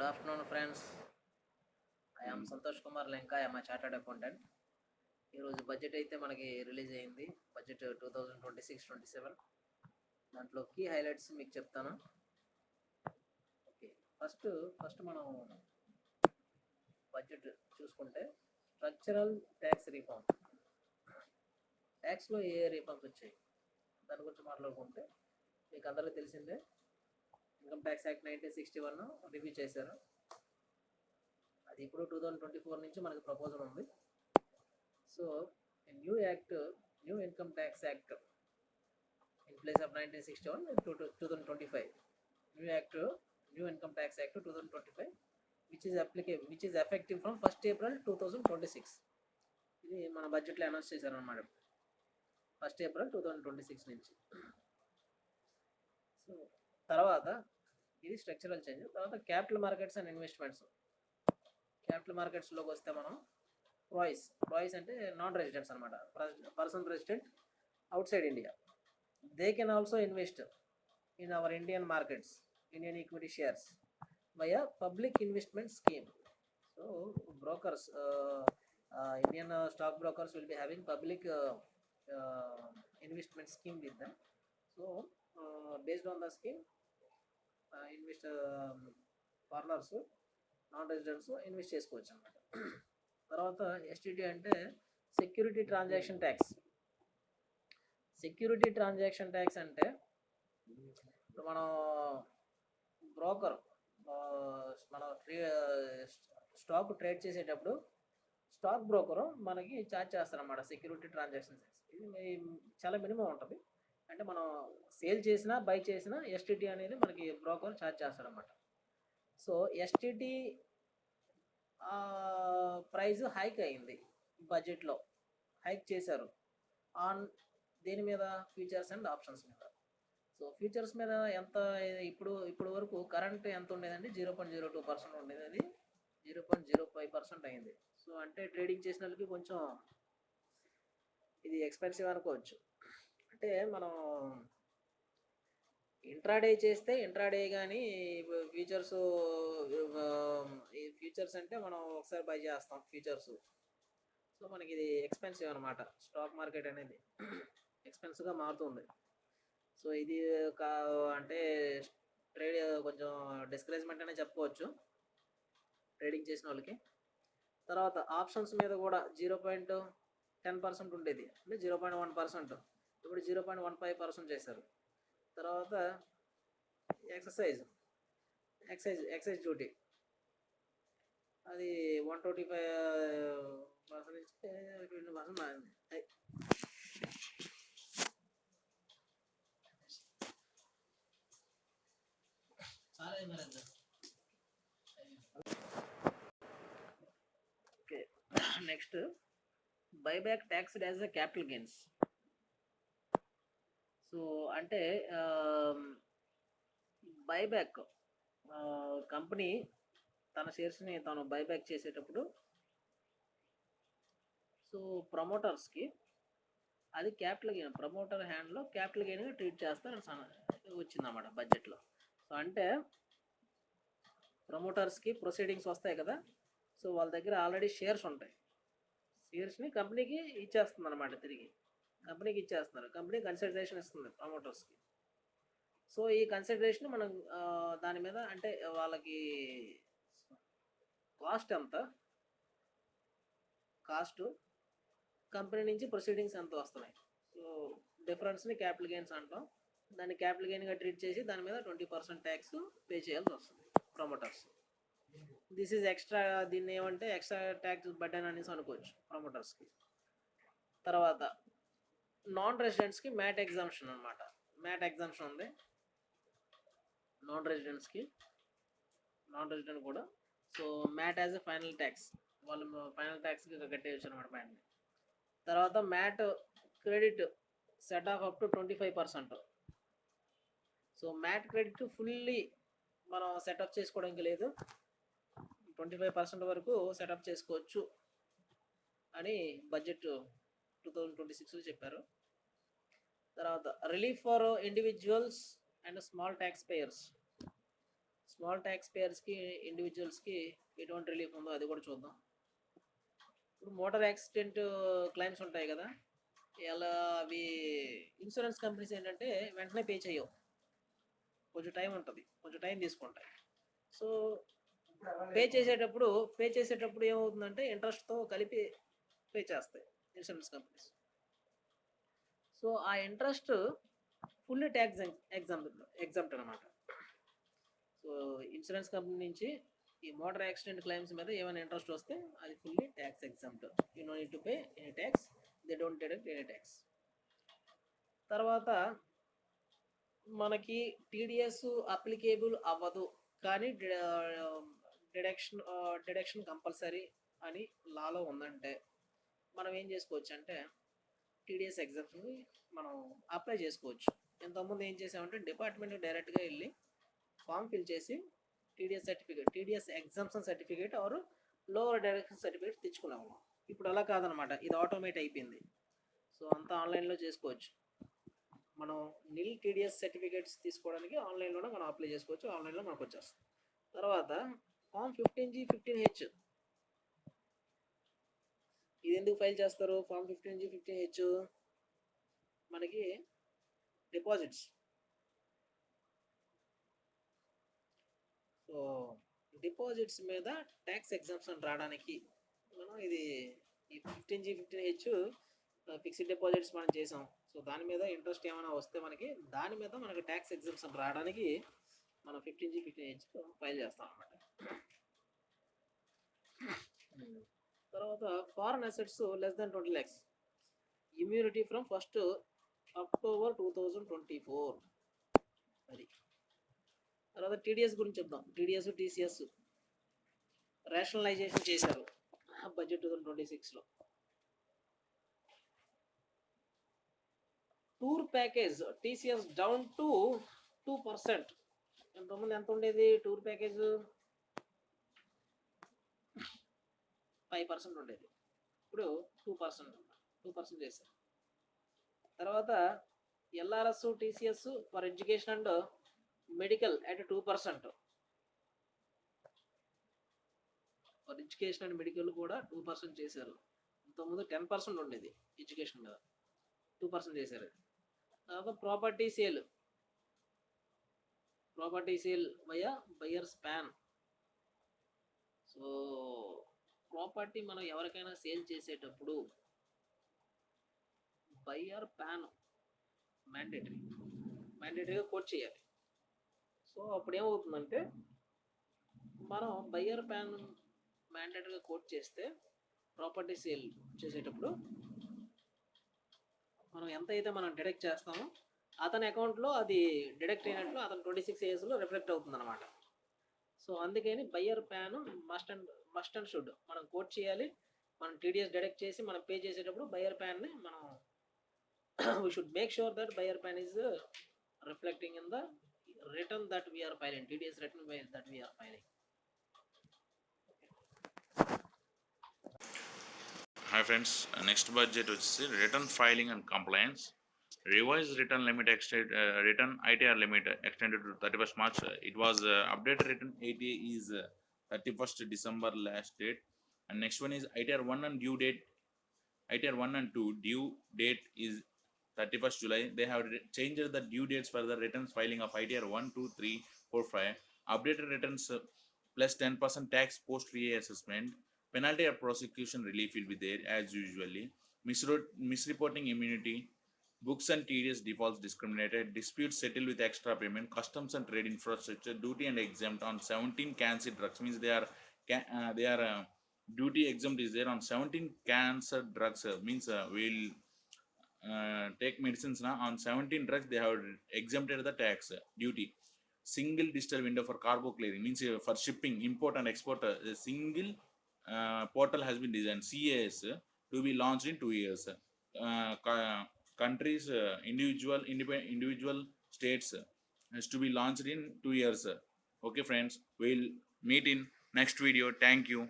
Good afternoon, friends. I am Santosh Kumar Lenka. I am a chartered accountant. ఈరోజు budget అయితే మనకి release అయింది. Budget 2026-27 దాంట్లో key highlights మీకు చెప్తాను. ఓకే, ఫస్ట్ మనం బడ్జెట్ చూసుకుంటే స్ట్రక్చరల్ ట్యాక్స్ రిఫార్మ్, ట్యాక్స్లో ఏ రిఫార్మ్స్ వచ్చాయి దాని గురించి మాట్లాడుకుంటే మీకు అందరికీ తెలిసిందే. ఇన్కమ్ ట్యాక్స్ యాక్ట్ 1961 రివ్యూ చేశారు. అది ఇప్పుడు 2024 నుంచి మనకి ప్రపోజల్ ఉంది. So new income tax act in place of 1961 2025 new income tax act 2025 which is effective from 1st April 2026. ఇది మన బడ్జెట్లో అనౌన్స్ చేశారన్నమాట, 1st April 2026 నుంచి. సో తర్వాత ఇది స్ట్రక్చరల్ చేంజ్. తర్వాత capital markets and investments. Capital మార్కెట్స్లోకి వస్తే మనం రాయిస్ అంటే నాన్ రెసిడెంట్స్ అనమాట, person resident outside India. They can also invest in our Indian markets, Indian equity shares via public investment scheme. So brokers, Indian stock brokers will be having public investment scheme with them. So based on the scheme, foreigners non residents invest చేసుకోవచ్చు అన్నమాట. తర్వాత STT అంటే security transaction tax. Security transaction tax అంటే మనం broker మనం stock trade చేసేటప్పుడు stock broker మనకి charge చేస్తారన్నమాట సెక్యూరిటీ ట్రాన్సాక్షన్ ట్యాక్స్. ఇది చాలా మినిమం ఉంటుంది. అంటే మనం సేల్ చేసినా బై చేసినా ఎస్టీటీ అనేది మనకి బ్రోకర్ ఛార్జ్ చేస్తారన్నమాట. సో ఎస్టీటీ ప్రైస్ హైక్ అయింది, బడ్జెట్లో హైక్ చేశారు. ఆన్ దేని మీద? ఫ్యూచర్స్ అండ్ ఆప్షన్స్ మీద. సో ఫ్యూచర్స్ మీద ఎంత ఇప్పుడు వరకు కరెంట్ ఎంత ఉండేదండి? 0.02% ఉండేది, అది 0.05% అయింది. సో అంటే ట్రేడింగ్ చేసిన వాళ్ళకి కొంచెం ఇది ఎక్స్పెన్సివ్ అనుకోవచ్చు. అంటే మనం ఇంట్రాడే చేస్తే ఇంట్రాడే కానీ ఫ్యూచర్స్ అంటే మనం ఒకసారి బై చేస్తాం ఫ్యూచర్స్. సో మనకి ఇది ఎక్స్పెన్సివ్ అనమాట. స్టాక్ మార్కెట్ అనేది ఎక్స్పెన్సివ్గా మారుతుంది. సో ఇది అంటే ట్రేడ్ కొంచెం డిస్కరేజ్మెంట్ అనే చెప్పుకోవచ్చు ట్రేడింగ్ చేసిన వాళ్ళకి. తర్వాత ఆప్షన్స్ మీద కూడా 0.10% ఉండేది, అంటే 0.1%, ఇప్పుడు 0.15% చేశారు. తర్వాత ఎక్సైజ్ డ్యూటీ, అది 125% నుంచి 20% మారింది. Okay, next buyback taxed as a capital gains. So అంటే బైబ్యాక్, కంపెనీ తన షేర్స్ని తాను బైబ్యాక్ చేసేటప్పుడు సో ప్రమోటర్స్కి అది క్యాపిటల్ గెయిన్, ప్రమోటర్ హ్యాండ్లో క్యాపిటల్ గెయిన్గా ట్రీట్ చేస్తారు వచ్చిందన్నమాట బడ్జెట్లో. సో అంటే ప్రమోటర్స్కి ప్రొసీడింగ్స్ వస్తాయి కదా, సో వాళ్ళ దగ్గర ఆల్రెడీ షేర్స్ ఉంటాయి. షేర్స్ని కంపెనీకి ఇచ్చేస్తుంది అనమాట, తిరిగి కంపెనీకి ఇచ్చేస్తున్నారు. కంపెనీ కన్సిడరేషన్ ఇస్తుంది ప్రమోటర్స్కి. సో ఈ కన్సిడరేషన్ మనం దాని మీద అంటే వాళ్ళకి కాస్ట్ ఎంత, కంపెనీ నుంచి ప్రొసీడింగ్స్ ఎంత వస్తున్నాయి, సో డిఫరెన్స్ని క్యాపిటల్ గెయిన్స్ అంటాం. దాన్ని క్యాపిటల్ గెయిన్గా ట్రీట్ చేసి దాని మీద 20% ట్యాక్స్ పే చేయాల్సి వస్తుంది ప్రమోటర్స్. దిస్ ఈజ్ ఎక్స్ట్రా, దీన్ని ఏమంటే ఎక్స్ట్రా ట్యాక్స్ బర్డెన్ అనేసి అనుకోవచ్చు ప్రమోటర్స్కి. తర్వాత నాన్ రెసిడెంట్స్కి మ్యాట్ ఎగ్జామ్షన్ అనమాట. మ్యాట్ ఎగ్జామ్షన్ ఉంది నాన్ రెసిడెంట్ కూడా. So MAT as a final tax, వాళ్ళు ఫైనల్ ట్యాక్స్కి కట్టేయచ్చు అనమాట మ్యాట్ని. తర్వాత MAT credit set off up to 25%. So MAT credit fully మనం సెటప్ చేసుకోవడానికి లేదు, 25% వరకు సెటప్ చేసుకోవచ్చు అని బడ్జెట్ 2026 చెప్పారు. తర్వాత relief for individuals and small tax payers. Small tax పేయర్స్కి, ఇండివిజువల్స్కి ఎటువంటి రిలీఫ్ ఉందో అది కూడా చూద్దాం. ఇప్పుడు మోటార్ యాక్సిడెంట్ క్లైమ్స్ ఉంటాయి కదా, ఇలా అవి ఇన్సూరెన్స్ కంపెనీస్ ఏంటంటే వెంటనే పే చేయవు, కొంచెం టైం ఉంటుంది, కొంచెం టైం తీసుకుంటాయి. సో పే చేసేటప్పుడు ఏమవుతుందంటే ఇంట్రెస్ట్తో కలిపి పే చేస్తాయి ఇన్సూరెన్స్ కంపెనీస్. సో ఆ ఇంట్రెస్ట్ ఫుల్లీ ట్యాక్స్ ఎగ్జామ్ట్ అనమాట. సో ఇన్సూరెన్స్ కంపెనీ నుంచి ఈ మోటార్ యాక్సిడెంట్ క్లైమ్స్ మీద ఏమైనా ఇంట్రెస్ట్ వస్తే అది fully tax exempt. You know need to pay any tax, they don't deduct any tax. తర్వాత మనకి టీడీఎస్ అప్లికేబుల్ అవ్వదు కానీ డిడక్షన్ కంపల్సరీ అని లాలో ఉందంటే మనం ఏం చేసుకోవచ్చు అంటే టీడీఎస్ ఎగ్జామ్స్ని మనం అప్లై చేసుకోవచ్చు. ఇంతకుముందు ఏం చేసామంటే డిపార్ట్మెంట్కి డైరెక్ట్గా వెళ్ళి ఫామ్ ఫిల్ చేసి TDS exemption certificate or lower direction certificate తెచ్చుకున్నాము. ఇప్పుడు అలా కాదనమాట, ఇది ఆటోమేట్ అయిపోయింది. సో అంతా ఆన్లైన్లో చేసుకోవచ్చు. మనం నిల్ టీడీఎస్ సర్టిఫికేట్స్ తీసుకోవడానికి ఆన్లైన్లోనే మనం అప్లై చేసుకోవచ్చు, ఆన్లైన్లో మనకు వచ్చేస్తుంది. తర్వాత ఫామ్ 15G 15H, ఇది ఎందుకు ఫైల్ చేస్తారు? ఫామ్ 15G 15H మనకి డిపాజిట్స్. సో డిపాజిట్స్ మీద ట్యాక్స్ ఎగ్జామ్షన్ రావడానికి మనం ఈ 15G 15H ఫిక్స్డ్ డిపాజిట్స్ మనం చేసాం. సో దాని మీద ఇంట్రెస్ట్ ఏమైనా వస్తే దాని మీద మనకి ట్యాక్స్ ఎగ్జామ్షన్ రావడానికి మనం 15G 15H ఫైల్ చేస్తాం అన్నమాట. తర్వాత foreign assets less than 20 lakhs, immunity from 1st October 2024. అది. తర్వాత టీడీఎస్ గురించి చెప్దాం. టీడీఎస్ టీసీఎస్ రేషనలైజేషన్ చేశారు బడ్జెట్ 2026లో. Tour package TCS down to 2%. ఇంతకుముందు ఎంత ఉండేది టూర్ ప్యాకేజ్? 5% ఉండేది, ఇప్పుడు 2% చేశారు. తర్వాత LRS TCS for education and medical at 2%. For education and medical కూడా 2% చేశారు. ఇంతకుముందు 10% ఉండేది ఎడ్యుకేషన్ మీద, 2% చేశారు. తర్వాత property sale via buyers pan. So property మనం ఎవరికైనా సేల్ చేసేటప్పుడు బయర్ ప్యాన్ మ్యాండేటరీగా కోట్ చేయాలి. సో అప్పుడు ఏమవుతుందంటే మనం బయర్ ప్యాన్ మ్యాండేటరీగా కోట్ చేస్తే ప్రాపర్టీ సేల్ చేసేటప్పుడు మనం ఎంతైతే మనం డిడక్ట్ చేస్తామో అతని అకౌంట్లో అది డిడక్ట్ అయినట్లు అతను 26 yearsలో రిఫ్లెక్ట్ అవుతుంది అనమాట. సో అందుకని buyer pan must and should మనం కోట్ చేయాలి. మనం టీడీఎస్ డిడక్ట్ చేసి మనం పే చేసేటప్పుడు బయర్ ప్యాన్ని మనం we should make sure that buyer pan is reflecting in the return that we are filing, TDS return that we are filing. Hi friends, next budget is return filing and compliance. Revised return limit return ITR limit extended to 31st March. It was updated return ATA is 31st December last date, and next one is ITR 1 and due date. ITR 1 and 2 due date is 31st July. They have changed the due dates for the returns filing of ITR 1, 2, 3, 4, 5. Updated returns plus 10% tax post VA assessment. Penalty or prosecution relief will be there as usually. Misreporting immunity. Books and TDS defaults discriminated. Disputes settled with extra payment. Customs and trade infrastructure duty and exempt on 17 cancer drugs. Means they are duty exempt is there on 17 cancer drugs. Means we'll take medicines now on 17 drugs. They have exempted the tax duty. Single digital window for cargo clearing, means for shipping, import and export. A single portal has been designed, CAS, to be launched in 2 years. Countries, individual states has to be launched in 2 years. Okay friends, we'll meet in next video. Thank you.